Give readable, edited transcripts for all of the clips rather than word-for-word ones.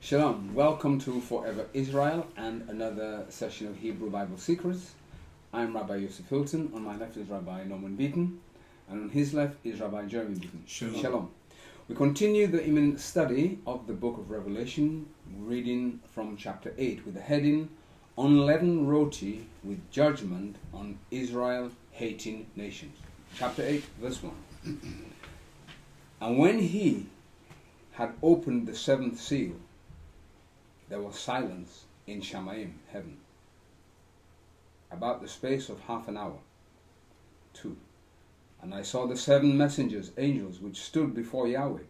Shalom, welcome to Forever Israel and another session of Hebrew Bible Secrets. I'm Rabbi Yosef Hilton, on my left is Rabbi Norman Beaton, and on his left is Rabbi Jeremy Beaton. Shalom. We continue the imminent study of the book of Revelation, reading from chapter 8 with the heading, Unleavened Roti with Judgment on Israel Hating Nations. Chapter 8, verse 1. And when he had opened the seventh seal, there was silence in Shamayim, heaven, about the space of half an hour. 2. And I saw the 7 messengers, angels, which stood before Yahweh,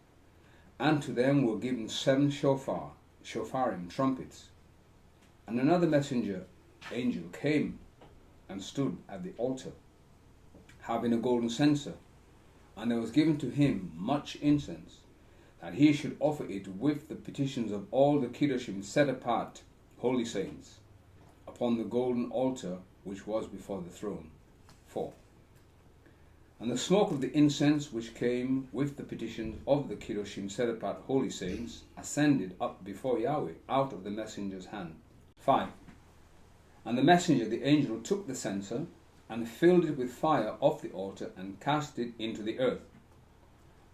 and to them were given 7 shopharim, trumpets. And another messenger, angel, came and stood at the altar, having a golden censer, and there was given to him much incense, that he should offer it with the petitions of all the Kiddushim set apart, holy saints, upon the golden altar which was before the throne. 4. And the smoke of the incense which came with the petitions of the Kiddushim set apart, holy saints, ascended up before Yahweh out of the messenger's hand. 5. And the messenger, the angel, took the censer and filled it with fire off the altar and cast it into the earth.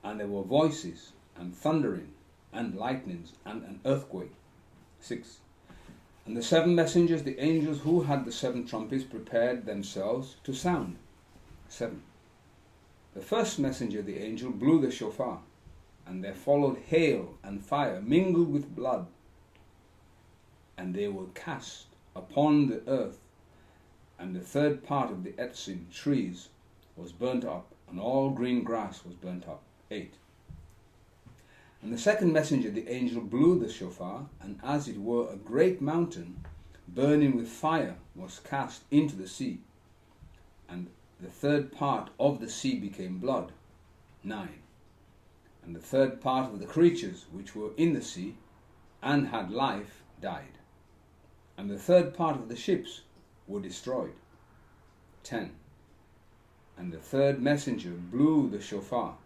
And there were voices and thundering, and lightnings, and an earthquake. 6. And the 7 messengers, the angels who had the 7 trumpets, prepared themselves to sound. 7. The first messenger, the angel, blew the shofar, and there followed hail and fire mingled with blood, and they were cast upon the earth, and the 3rd part of the etzim trees was burnt up, and all green grass was burnt up. 8. And the second messenger, the angel, blew the shofar, and as it were a great mountain, burning with fire, was cast into the sea. And the 3rd part of the sea became blood. 9. And the 3rd part of the creatures which were in the sea, and had life, died. And the 3rd part of the ships were destroyed. 10. And the 3rd messenger blew the shofar,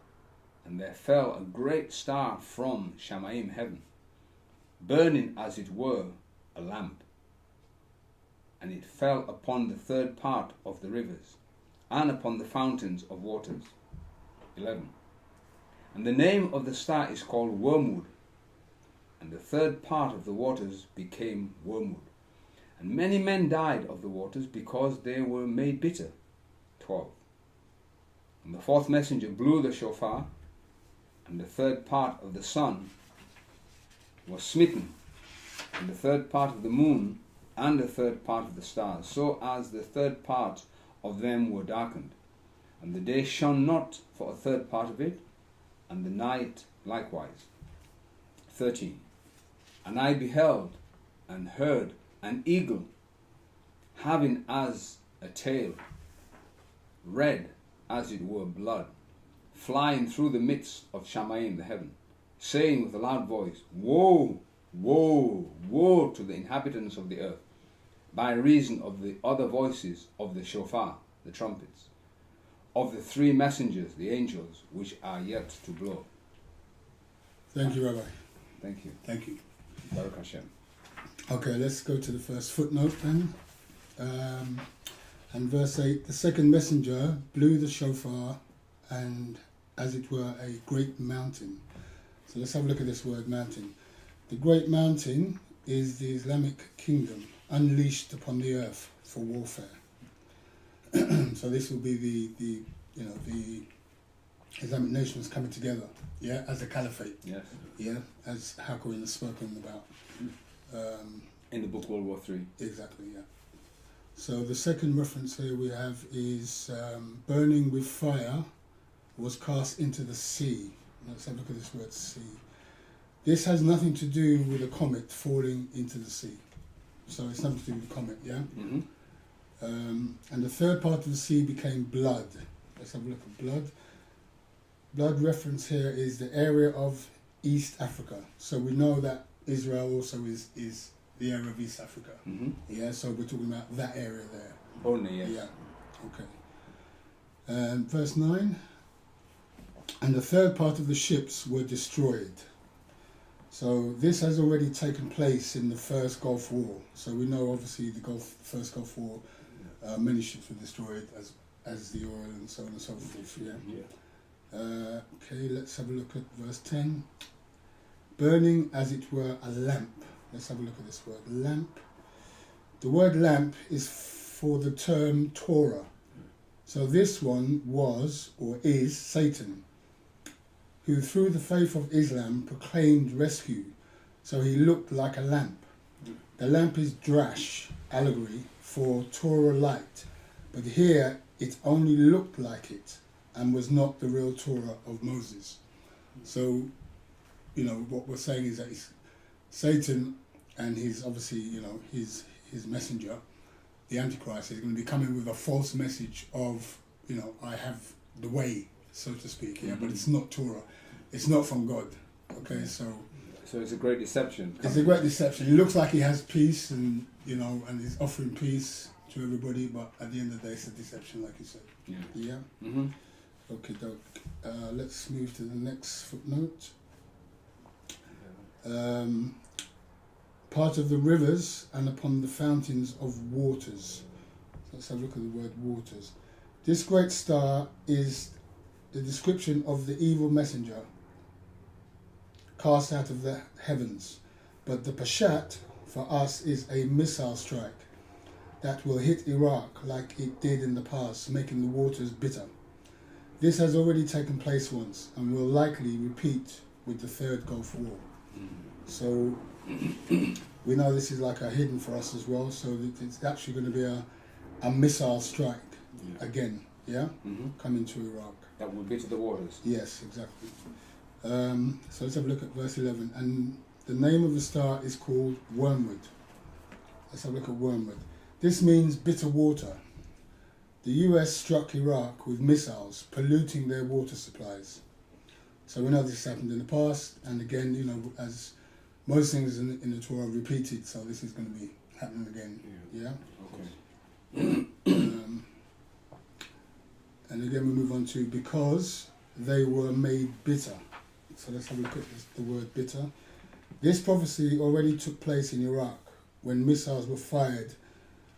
and there fell a great star from Shamayim, heaven, burning as it were a lamp. And it fell upon the 3rd part of the rivers, and upon the fountains of waters. 11. And the name of the star is called Wormwood, and the 3rd part of the waters became wormwood. And many men died of the waters, because they were made bitter. 12. And the 4th messenger blew the shofar, and the 3rd part of the sun was smitten, and the 3rd part of the moon, and the 3rd part of the stars, so as the 3rd part of them were darkened. And the day shone not for a 3rd part of it, and the night likewise. 13. And I beheld and heard an eagle, having as a tail, red as it were blood, flying through the midst of Shamayim, the heaven, saying with a loud voice, Woe, woe, woe to the inhabitants of the earth, by reason of the other voices of the shofar, the trumpets, of the 3 messengers, the angels, which are yet to blow. Thank you, Rabbi. Thank you. Thank you. Baruch Hashem. Okay, let's go to the first footnote then. And verse 8, the 2nd messenger blew the shofar, and as it were a great mountain. So let's have a look at this word mountain. The great mountain is the Islamic kingdom unleashed upon the earth for warfare. So this will be the Islamic nations coming together, yeah, as a caliphate. Yes. Yeah, as Hakoin has spoken about. In the book World War III. Exactly, yeah. So the second reference here we have is burning with fire was cast into the sea. Let's have a look at this word sea. This has nothing to do with a comet falling into the sea. So it's nothing to do with the comet, yeah? Mm-hmm. And the 3rd part of the sea became blood. Let's have a look at blood. Blood reference here is the area of East Africa. So we know that Israel also is the area of East Africa. Mm-hmm. Yeah, so we're talking about that area there. Only, yes. Yeah, okay. Verse 9. And the 3rd part of the ships were destroyed. So this has already taken place in the first Gulf War. So we know obviously the first Gulf War, many ships were destroyed as the oil and so on and so forth. Okay, let's have a look at verse 10. Burning as it were a lamp. Let's have a look at this word, lamp. The word lamp is for the term Torah. So this one was or is Satan, who through the faith of Islam proclaimed rescue. So he looked like a lamp. The lamp is drash, allegory for Torah light. But here it only looked like it and was not the real Torah of Moses. So, you know, what we're saying is that it's Satan and his, obviously, you know, his messenger, the Antichrist, is going to be coming with a false message of, you know, I have the way, so to speak, but it's not Torah. It's not from God. Okay, so it's a great deception. It's a great deception. He looks like he has peace and, you know, and he's offering peace to everybody, but at the end of the day, it's a deception, like you said. Yeah? Mm-hmm. Okay, doke. Let's move to the next footnote. Part of the rivers and upon the fountains of waters. So let's have a look at the word waters. This great star is the description of the evil messenger cast out of the heavens. But the Pashat for us is a missile strike that will hit Iraq like it did in the past, making the waters bitter. This has already taken place once and will likely repeat with the Third Gulf War. So we know this is like a hidden for us as well, so it's actually going to be a missile strike again, coming to Iraq. That will bitter the waters. Yes, exactly. So let's have a look at verse 11. And the name of the star is called Wormwood. Let's have a look at Wormwood. This means bitter water. The US struck Iraq with missiles, polluting their water supplies. So we know this happened in the past, and again, you know, as most things in the Torah are repeated, so this is going to be happening again. Okay. And again we move on to because they were made bitter. So let's have a look at the word bitter. This prophecy already took place in Iraq when missiles were fired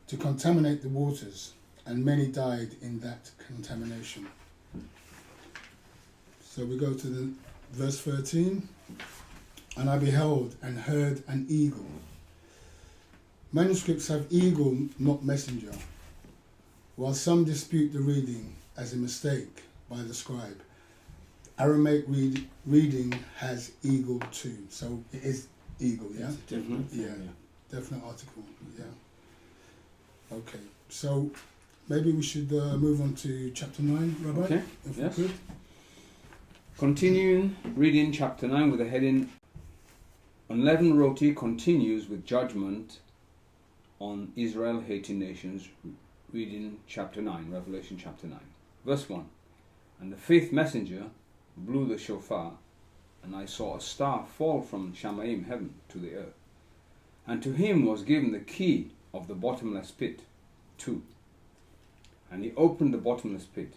to contaminate the waters, and many died in that contamination. So we go to the verse 13. And I beheld and heard an eagle. Manuscripts have eagle, not messenger, while some dispute the reading as a mistake by the scribe. Aramaic reading has eagle too, so it is eagle, yeah? Definite article, Okay, so maybe we should move on to chapter 9, Rabbi, okay. if we could. Continuing reading chapter 9 with the heading Unleavened Roti continues with judgment on Israel hating nations, reading chapter 9, Revelation chapter 9. Verse 1. And the fifth messenger blew the shofar, and I saw a star fall from Shamayim heaven to the earth. And to him was given the key of the bottomless pit, 2. And he opened the bottomless pit,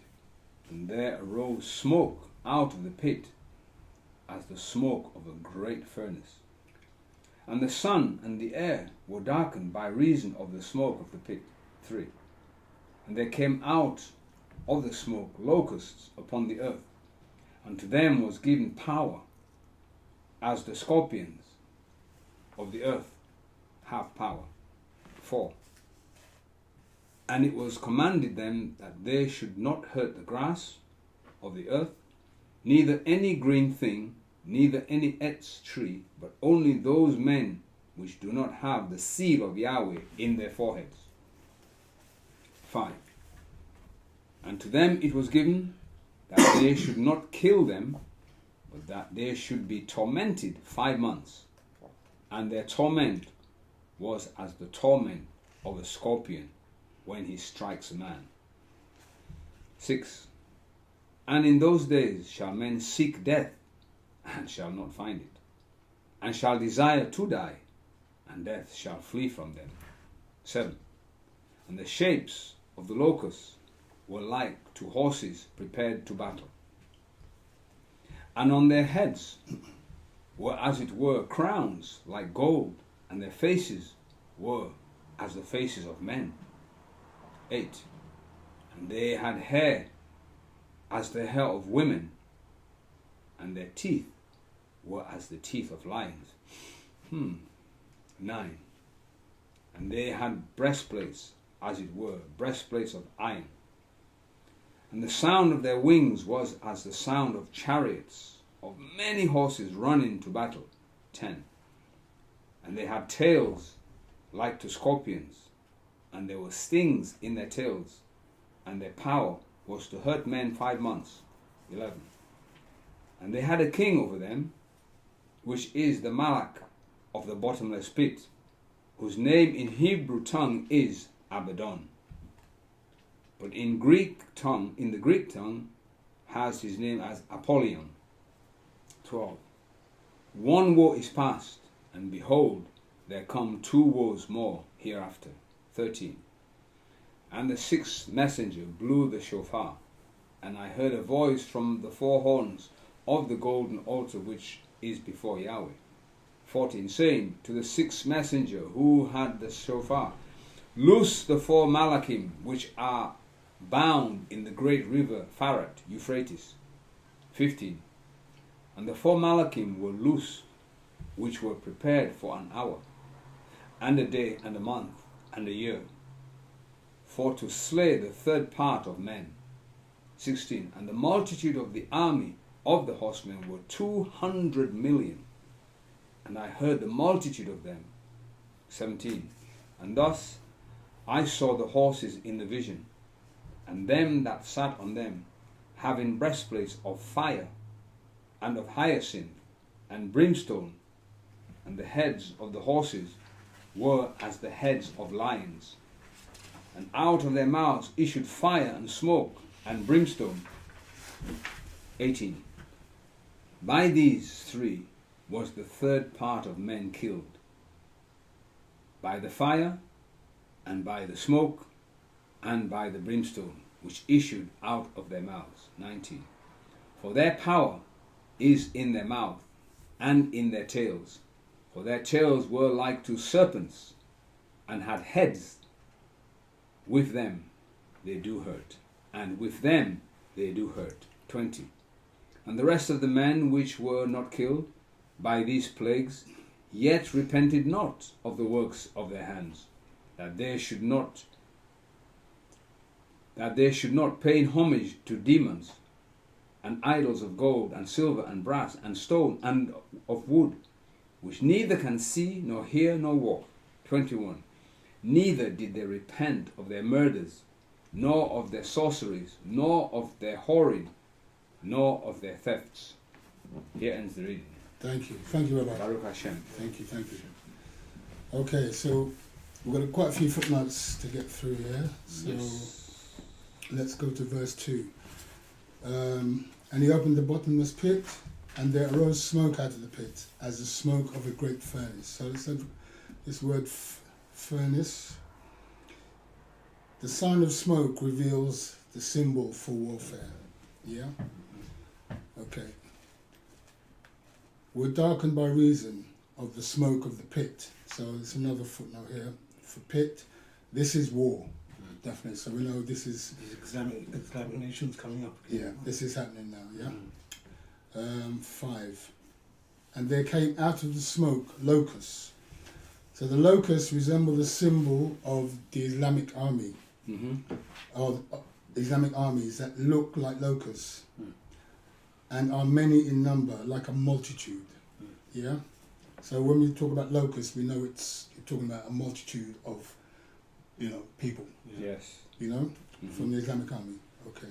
and there arose smoke out of the pit, as the smoke of a great furnace. And the sun and the air were darkened by reason of the smoke of the pit. 3. And there came out of the smoke locusts upon the earth, and to them was given power, as the scorpions of the earth have power. 4. And it was commanded them that they should not hurt the grass of the earth, neither any green thing, neither any etched tree, but only those men which do not have the seal of Yahweh in their foreheads. 5. And to them it was given that they should not kill them, but that they should be tormented 5 months. And their torment was as the torment of a scorpion when he strikes a man. 6. And in those days shall men seek death, and shall not find it, and shall desire to die, and death shall flee from them. 7. And the shapes of the locusts were like to horses prepared to battle. And on their heads were as it were crowns like gold, and their faces were as the faces of men. 8. And they had hair as the hair of women, and their teeth were as the teeth of lions. 9. And they had breastplates, as it were, breastplates of iron. And the sound of their wings was as the sound of chariots, of many horses running to battle. 10. And they had tails like to scorpions, and there were stings in their tails, and their power was to hurt men 5 months. 11. And they had a king over them, which is the Malak of the bottomless pit, whose name in Hebrew tongue is Abaddon, but in the Greek tongue has his name as Apollyon. 12. One woe is past, and behold, there come 2 woes more hereafter. 13. And the 6th messenger blew the shofar, and I heard a voice from the 4 horns of the golden altar which is before Yahweh. 14. Saying to the 6th messenger who had the shofar, loose the 4 Malachim which are bound in the great river Pharat, Euphrates. 15. And the 4 Malachim were loose, which were prepared for an hour, and a day, and a month, and a year, for to slay the 3rd part of men. 16. And the multitude of the army of the horsemen were 200 million, and I heard the multitude of them. 17. And thus I saw the horses in the vision, and them that sat on them, having breastplates of fire, and of hyacinth, and brimstone, and the heads of the horses were as the heads of lions, and out of their mouths issued fire and smoke and brimstone. 18. By these 3 was the 3rd part of men killed, by the fire, and by the smoke, and by the brimstone, which issued out of their mouths. 19. For their power is in their mouth, and in their tails, for their tails were like to serpents, and had heads. With them they do hurt, and with them they do hurt. 20. And the rest of the men which were not killed by these plagues, yet repented not of the works of their hands, that they should not pay homage to demons, and idols of gold, and silver, and brass, and stone, and of wood, which neither can see, nor hear, nor walk. 21. Neither did they repent of their murders, nor of their sorceries, nor of their whoring, nor of their thefts. Here ends the reading. Thank you. Thank you, Rabbi. Baruch Hashem. Thank you. Okay, so we've got quite a few footnotes to get through here. So let's go to verse 2. And he opened the bottomless pit, and there arose smoke out of the pit, as the smoke of a great furnace. So this word furnace, the sign of smoke reveals the symbol for warfare. Yeah? Okay. Were darkened by reason of the smoke of the pit. So there's another footnote here for pit. This is war, definitely. So we know this is... These examinations coming up. Yeah, this is happening now, yeah? 5. And there came out of the smoke locusts. So the locusts resemble the symbol of the Islamic army, of Islamic armies that look like locusts and are many in number, like a multitude. Yeah? So when we talk about locusts, we know you're talking about a multitude of, people. Yes. From the Islamic army. Okay.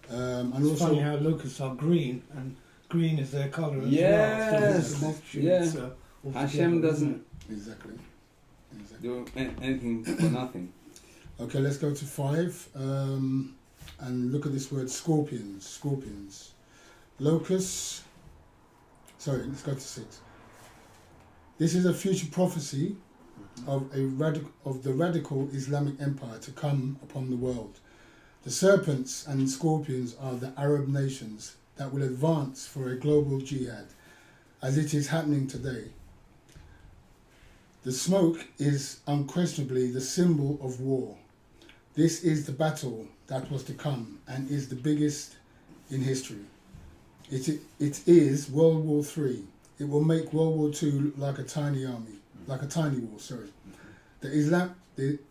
And It's also, funny how locusts are green, and green is their colour as Yes. well. So it's a multitude. Yeah. It's, Hashem doesn't exactly. do anything for nothing. Okay, let's go to 5 and look at this word scorpions. Locusts. Sorry, let's go to 6. This is a future prophecy of the radical Islamic empire to come upon the world. The serpents and scorpions are the Arab nations that will advance for a global jihad as it is happening today. The smoke is unquestionably the symbol of war. This is the battle that was to come and is the biggest in history. It is World War III. It will make World War II like a tiny army, like a tiny war, sorry. The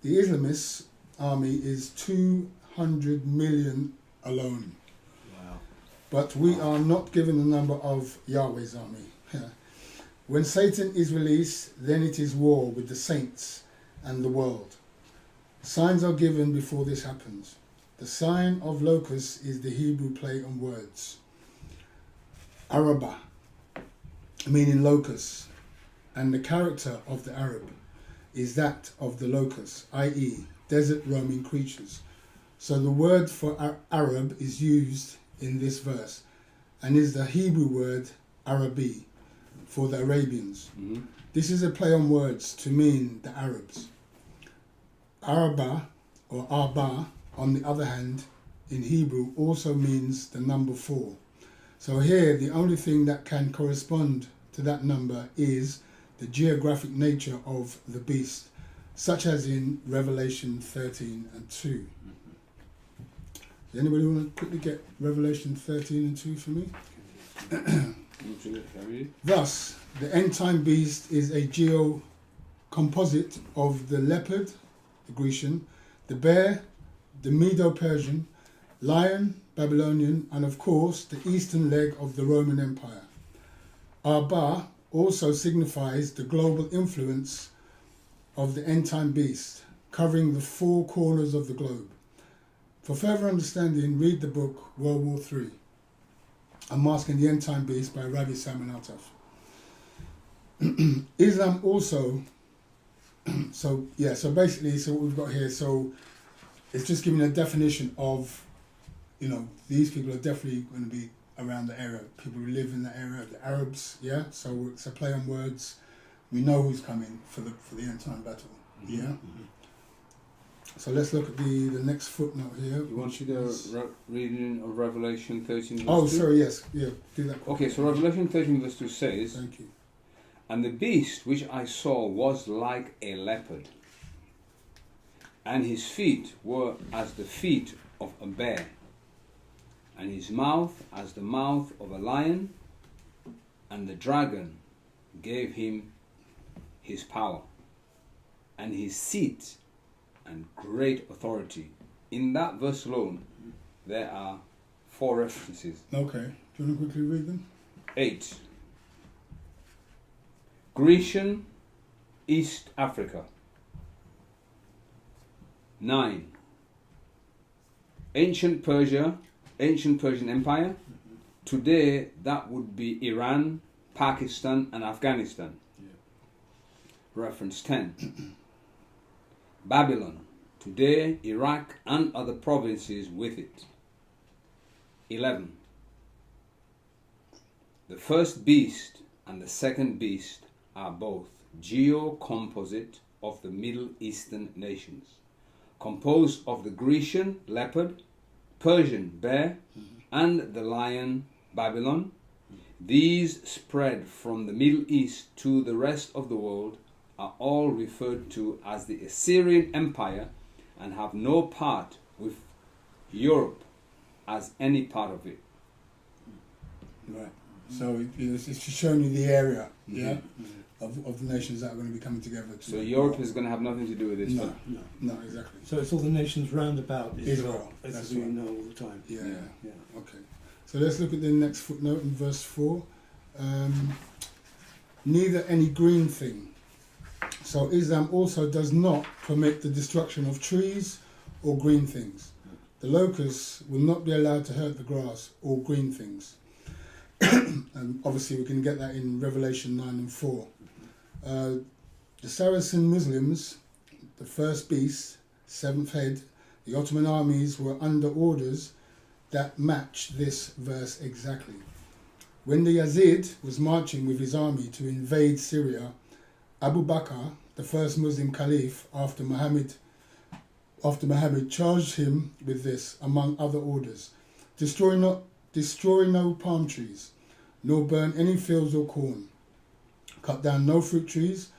Islamist army is 200 million alone. Wow. But we are not given the number of Yahweh's army. When Satan is released, then it is war with the saints and the world. Signs are given before this happens. The sign of locust is the Hebrew play on words. Araba, meaning locust, and the character of the Arab is that of the locust, i.e. desert roaming creatures. So the word for Arab is used in this verse and is the Hebrew word Arabi for the Arabians. Mm-hmm. This is a play on words to mean the Arabs. Araba or Arba, on the other hand, in Hebrew also means the number 4. So here the only thing that can correspond to that number is the geographic nature of the beast, such as in Revelation 13 and 2. Does anybody want to quickly get Revelation 13 and 2 for me? Thus, the end time beast is a geo-composite of the leopard, the Grecian, the bear, the Medo-Persian, lion, Babylonian, and of course the eastern leg of the Roman Empire. Arba also signifies the global influence of the end time beast, covering the 4 corners of the globe. For further understanding, read the book World War III, Unmasking the End Time Beast by Rabbi Simon Altaf. Islam also, so basically, what we've got here, so it's just giving a definition of, these people are definitely going to be around the area, people who live in the area, the Arabs, yeah, so it's a play on words. We know who's coming for the end time battle, yeah. Mm-hmm. So let's look at the next footnote here. You want you to reading of Revelation 13 verse 2? Oh, sorry, yes. Yeah, do that quickly. Okay, so Revelation 13 verse 2 says, Thank you. And the beast which I saw was like a leopard, and his feet were as the feet of a bear, and his mouth as the mouth of a lion, and the dragon gave him his power, and his seat and great authority. In that verse alone, there are 4 references. Okay. Do you want to quickly read them? 8. Grecian, East Africa. 9. Ancient Persia, Ancient Persian Empire. Today, that would be Iran, Pakistan, and Afghanistan. Yeah. Reference 10. Babylon, today Iraq and other provinces with it. 11. The first beast and the second beast are both geo-composite of the Middle Eastern nations, composed of the Grecian leopard, Persian bear, and the lion Babylon. These spread from the Middle East to the rest of the world, are all referred to as the Assyrian Empire and have no part with Europe as any part of it. Right. So it's showing you the area, Mm-hmm. yeah, of the nations that are going to be coming together. So Europe is going to have nothing to do with this. No, No. no, exactly. So it's all the nations round about Israel, as that's we right. know all the time. Yeah. Yeah. Okay. So let's look at the next footnote in verse 4. Neither any green thing. So Islam also does not permit the destruction of trees or green things. The locusts will not be allowed to hurt the grass or green things. And obviously we can get that in Revelation 9 and 4. The Saracen Muslims, the first beast, 7th head, the Ottoman armies were under orders that match this verse exactly. When the Yazid was marching with his army to invade Syria, Abu Bakr, the first Muslim caliph after Muhammad, charged him with this, among other orders: destroy no palm trees, nor burn any fields or corn, cut down no fruit trees,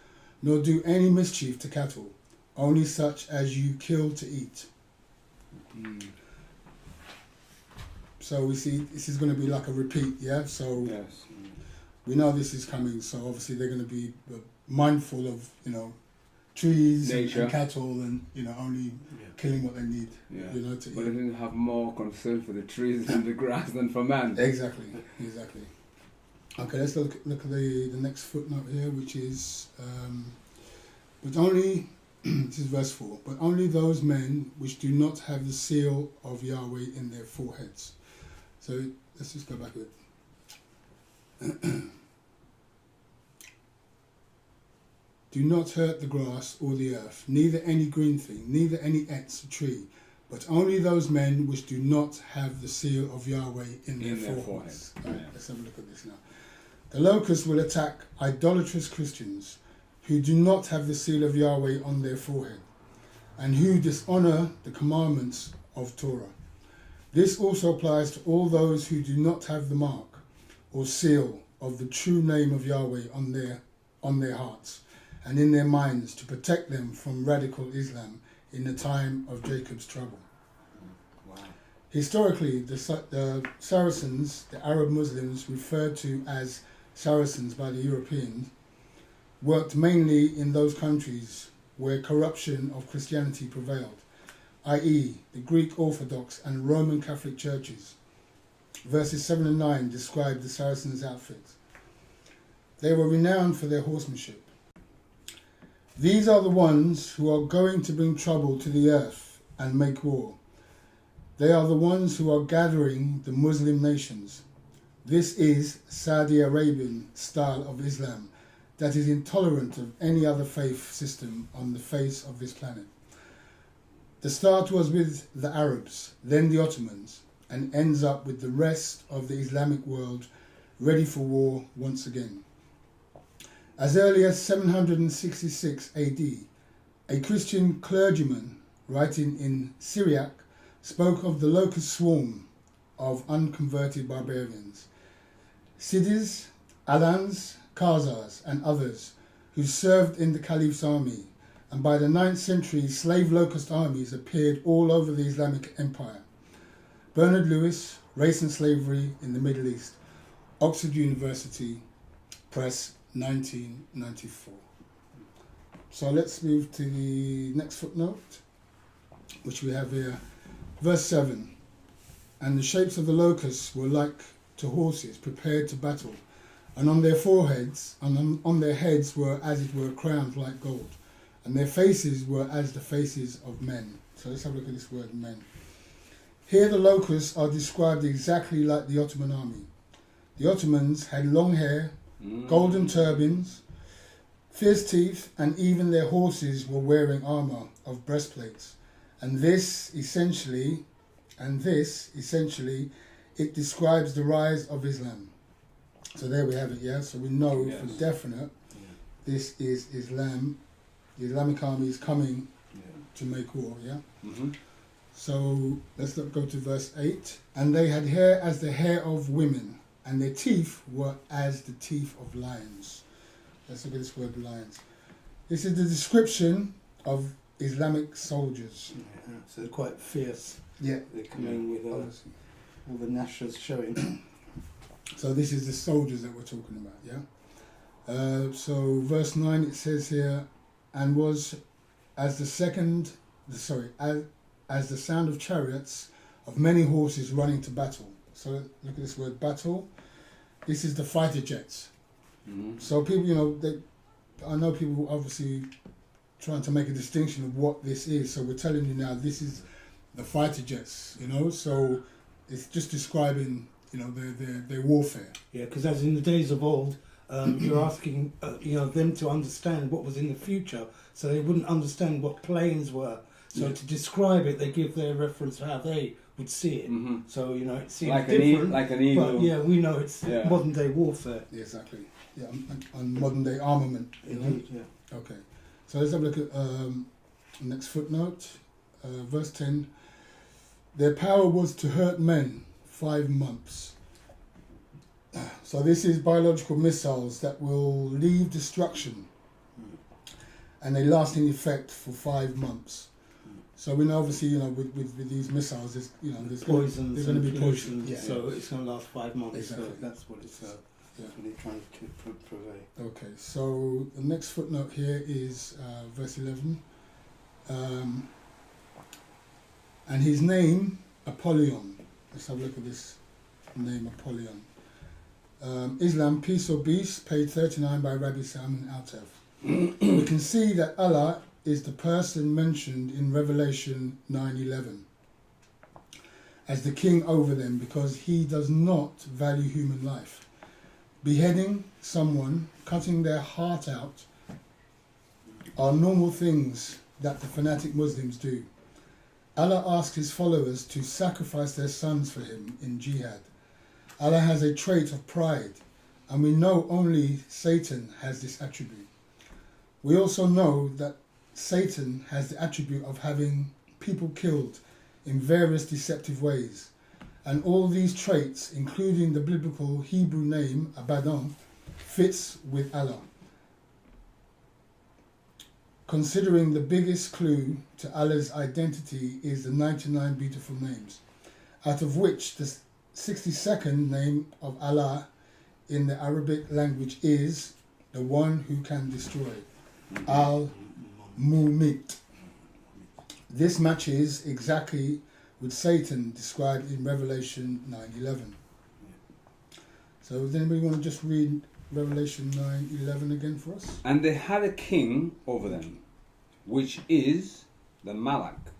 nor do any mischief to cattle, only such as you kill to eat. So we see this is going to be like a repeat, yeah? So Yes. we know this is coming, so obviously they're going to be mindful of, trees Nature. and cattle and, only killing what they need, Yeah. to But eat. they didn't have more concern for the trees and the grass than for man. Exactly. Okay, let's look at the next footnote here, which is, but only, this is verse 4, but only those men which do not have the seal of Yahweh in their foreheads. So let's just go back a bit. Do not hurt the grass or the earth, neither any green thing, neither any etz tree, but only those men which do not have the seal of Yahweh in their foreheads. Right, let's have a look at this now. The locusts will attack idolatrous Christians who do not have the seal of Yahweh on their forehead and who dishonor the commandments of Torah. This also applies to all those who do not have the mark or seal of the true name of Yahweh on their hearts and in their minds to protect them from radical Islam in the time of Jacob's trouble. Wow. Historically, the Saracens, the Arab Muslims referred to as Saracens by the Europeans, worked mainly in those countries where corruption of Christianity prevailed, i.e. the Greek Orthodox and Roman Catholic churches. Verses 7 and 9 describe the Saracens' outfits. They were renowned for their horsemanship. These are the ones who are going to bring trouble to the earth and make war. They are the ones who are gathering the Muslim nations. This is Saudi Arabian style of Islam that is intolerant of any other faith system on the face of this planet. The start was with the Arabs, then the Ottomans, and ends up with the rest of the Islamic world ready for war once again. As early as 766 AD, a Christian clergyman writing in Syriac spoke of the locust swarm of unconverted barbarians, Sidis, Alans, Khazars and others who served in the Caliph's army, and by the 9th century slave locust armies appeared all over the Islamic Empire. Bernard Lewis, Race and Slavery in the Middle East, Oxford University Press, 1994. So let's move to the next footnote, which we have here. Verse 7. And the shapes of the locusts were like to horses prepared to battle, and on their foreheads and on their heads were as it were crowns like gold, and their faces were as the faces of men. So let's have a look at this word men. Here the locusts are described exactly like the Ottoman army. The Ottomans had long hair, golden turbans, fierce teeth, and even their horses were wearing armour of breastplates. And this essentially, it describes the rise of Islam. So there we have it, yeah? So we know for definite this is Islam. The Islamic army is coming to make war, yeah? Mm-hmm. So let's go to verse 8. And they had hair as the hair of women, and their teeth were as the teeth of lions. Let's look at this word lions. This is the description of Islamic soldiers. Yeah, so they're quite fierce. Yeah. They're coming with all the nashers showing. So this is the soldiers that we're talking about, yeah? So verse 9 it says here, and was as the sound of chariots of many horses running to battle. So look at this word battle. This is the fighter jets. Mm-hmm. So people, I know people obviously trying to make a distinction of what this is. So we're telling you now this is the fighter jets, so it's just describing, their warfare. Yeah, because as in the days of old, you're asking, them to understand what was in the future, so they wouldn't understand what planes were. So to describe it, they give their reference to how they would see it. Mm-hmm. So it seems like different. like an eagle. But yeah, we know it's modern day warfare. Yeah, exactly. Yeah, and modern day armament. Indeed, yeah. Okay. So let's have a look at next footnote, verse 10. Their power was to hurt men 5 months. So this is biological missiles that will leave destruction, and they last in effect for 5 months. So we know, obviously, with these missiles, there's poisons, there's going to be poison. pollution, Yeah. so it's going to last 5 months. Exactly. So that's what it's really trying to purvey. Okay, so the next footnote here is verse 11. And his name, Apollyon. Let's have a look at this name, Apollyon. Islam, Peace or Beast, page 39 by Rabbi Salman Altaf. We can see that Allah is the person mentioned in Revelation 9:11 as the king over them, because he does not value human life. Beheading someone, cutting their heart out, are normal things that the fanatic Muslims do. Allah asks his followers to sacrifice their sons for him in jihad. Allah has a trait of pride, and we know only Satan has this attribute. We also know that Satan has the attribute of having people killed in various deceptive ways. And all these traits, including the biblical Hebrew name Abaddon, fits with Allah. Considering the biggest clue to Allah's identity is the 99 beautiful names, out of which the 62nd name of Allah in the Arabic language is the one who can destroy, Al-Mumit. This matches exactly with Satan described in Revelation 9:11. So does anybody want to just read Revelation 9:11 again for us? And they had a king over them, which is the Malak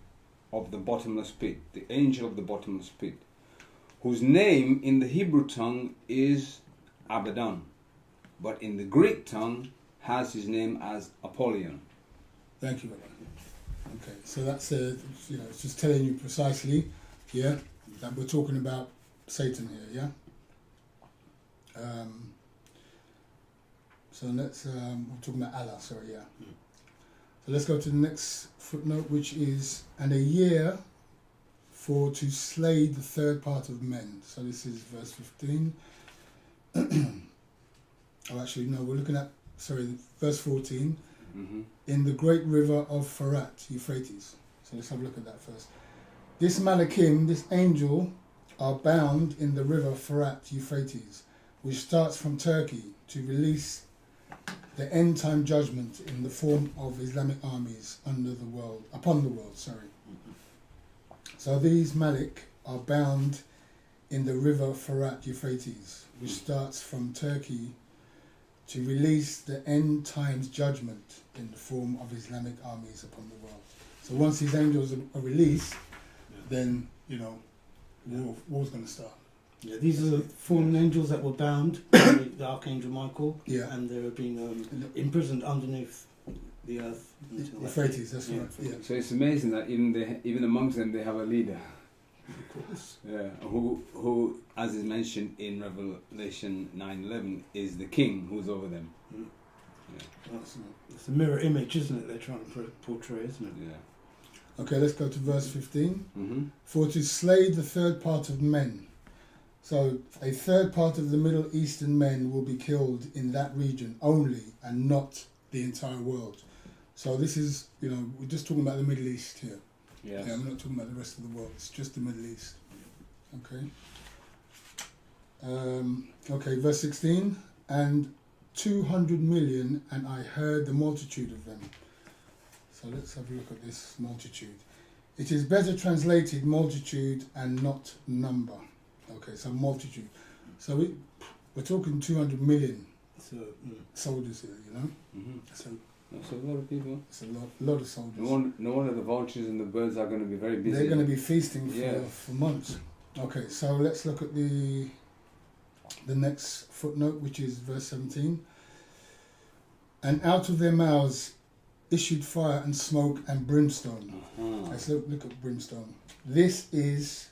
of the bottomless pit, the angel of the bottomless pit, whose name in the Hebrew tongue is Abaddon, but in the Greek tongue has his name as Apollyon. Thank you, brother. Okay, so that's it's just telling you precisely, that we're talking about Satan here, So let's we're talking about Allah. Sorry, So let's go to the next footnote, which is, and a year for to slay the third part of men. So this is verse 15. Oh, actually, no, we're looking at, verse 14. Mm-hmm. In the great river of Pharat, Euphrates. So let's have a look at that first. This Malakim, this angel, are bound in the river Pharat, Euphrates, which starts from Turkey, to release the end time judgment in the form of Islamic armies upon the world. So these Malik are bound in the river Pharat, Euphrates, which starts from Turkey, to release the end times judgment in the form of Islamic armies upon the world. So once these angels are released, then war's going to start. Yeah, these are the fallen angels that were bound by the Archangel Michael, and they're being imprisoned underneath the earth. Euphrates, that's right. Yeah. So it's amazing that even amongst them they have a leader. Of course. Yeah, who, as is mentioned in Revelation 9:11, is the king who's over them. It's a mirror image, isn't it? They're trying to portray, isn't it? Yeah. Okay, let's go to verse 15. Mm-hmm. For to slay the third part of men. So a third part of the Middle Eastern men will be killed in that region only, and not the entire world. So this is, we're just talking about the Middle East here. Yes. Yeah, we're not talking about the rest of the world. It's just the Middle East. Okay. Okay, verse 16. And 200 million, and I heard the multitude of them. So let's have a look at this multitude. It is better translated multitude and not number. Okay, so multitude. So we're talking 200 million soldiers here, Mm-hmm. So that's a lot of people. it's a lot of soldiers. No wonder the vultures and the birds are going to be very busy. They're going to be feasting Yeah. for months. Okay, so let's look at the next footnote, which is verse 17. And out of their mouths issued fire and smoke and brimstone. Uh-huh. Let's look at brimstone. This is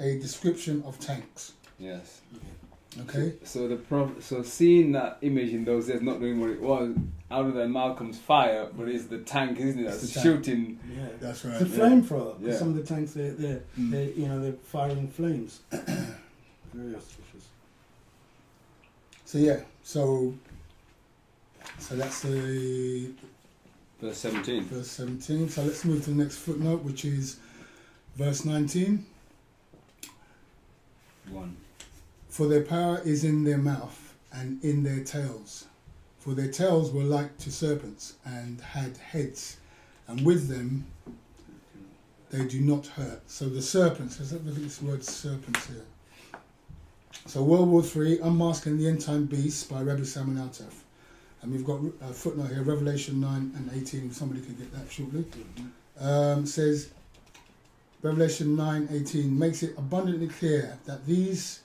a description of tanks. Yes. Okay. So seeing that image in those days, not knowing what it was, out of their mouth comes fire, but it's the tank, isn't it? It's That's the tank. shooting. Yeah, that's right. It's a flamethrower. Yeah. Some of the tanks, they're firing flames. Very auspicious. So that's the Verse 17. verse 17. So let's move to the next footnote, which is verse 19. 1. For their power is in their mouth and in their tails. For their tails were like to serpents and had heads, and with them they do not hurt. So the serpents, let's look at this word serpents here. So World War III, Unmasking the End Time Beasts by Rabbi Salman Altaf. And we've got a footnote here, Revelation 9 and 18, if somebody could get that shortly. Says, Revelation 9:18 makes it abundantly clear that these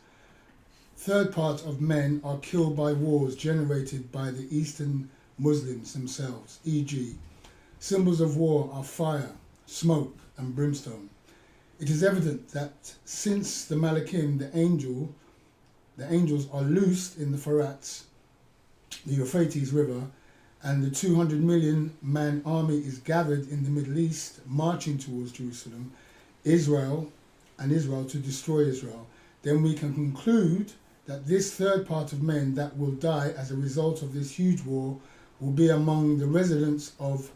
third part of men are killed by wars generated by the Eastern Muslims themselves, e.g. symbols of war are fire, smoke and brimstone. It is evident that since the Malachim, the angels are loosed in the Farats, the Euphrates River, and the 200 million man army is gathered in the Middle East, marching towards Jerusalem, Israel to destroy Israel, then we can conclude that this third part of men that will die as a result of this huge war will be among the residents of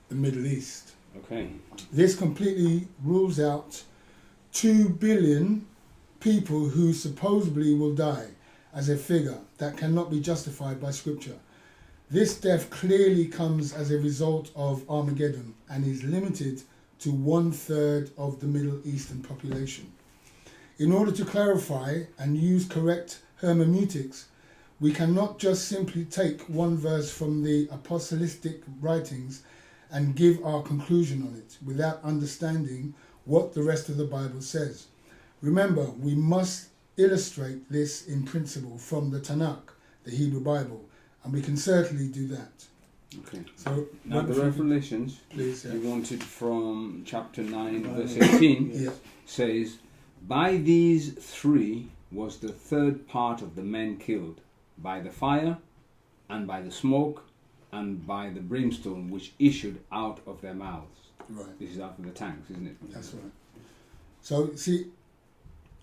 the Middle East. Okay. This completely rules out 2 billion people who supposedly will die as a figure that cannot be justified by scripture. This death clearly comes as a result of Armageddon and is limited to 1/3 of the Middle Eastern population. In order to clarify and use correct hermeneutics, we cannot just simply take one verse from the apostolic writings and give our conclusion on it without understanding what the rest of the Bible says. Remember, we must illustrate this in principle from the Tanakh, the Hebrew Bible, and we can certainly do that. Okay. So Now the Revelations, please, you wanted from chapter 9, verse 18, Yeah. says, by these three was the third part of the men killed, by the fire, and by the smoke, and by the brimstone which issued out of their mouths. Right. This is out of the tanks, isn't it? That's right. So see,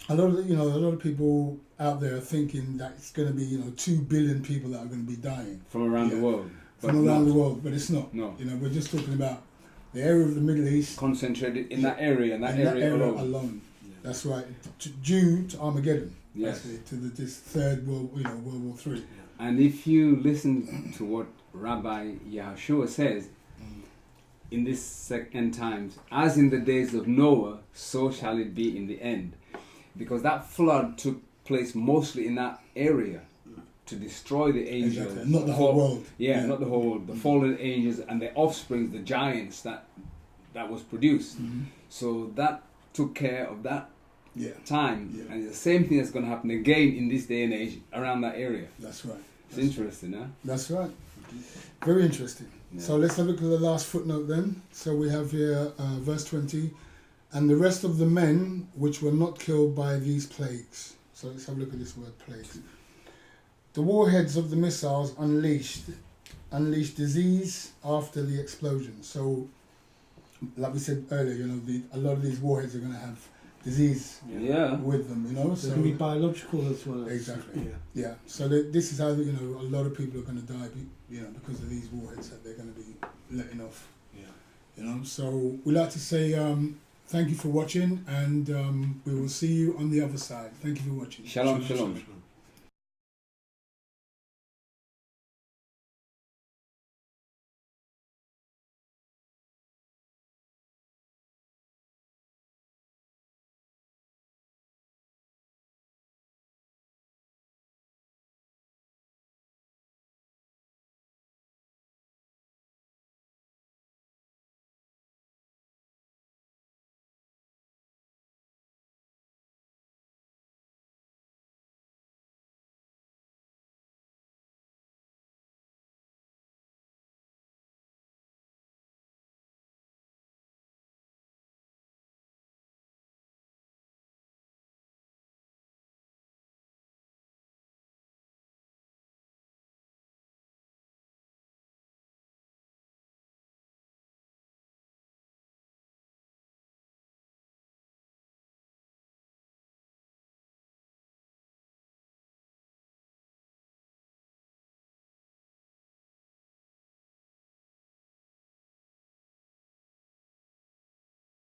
a lot of people out there are thinking that it's going to be 2 billion people that are going to be dying From around the world. from around the world, but it's not. No. We're just talking about the area of the Middle East, Concentrated in that area, and that in area alone. Yeah. That's right. Due to Armageddon. Yes. To this third World War III. And if you listen to what Rabbi Yahushua says, in this second times, as in the days of Noah, so shall it be in the end. Because that flood took place mostly in that area to destroy the angels. Exactly. Not the whole world. Yeah, not the whole world. The fallen angels and the offspring, the giants that was produced. Mm-hmm. So that took care of that time. Yeah. And it's the same thing that's going to happen again in this day and age around that area. That's right. It's interesting, huh? That's right. Very interesting. Yeah. So let's have a look at the last footnote then. So we have here verse 20. And the rest of the men which were not killed by these plagues. So let's have a look at this word plagues. The warheads of the missiles unleashed disease after the explosion. So, like we said earlier, a lot of these warheads are going to have disease with them. So it can be biological as well. Exactly. Yeah. So this is how a lot of people are going to die, because of these warheads that they're going to be letting off. Yeah. So we like to say thank you for watching, and we will see you on the other side. Thank you for watching. Shalom, shalom.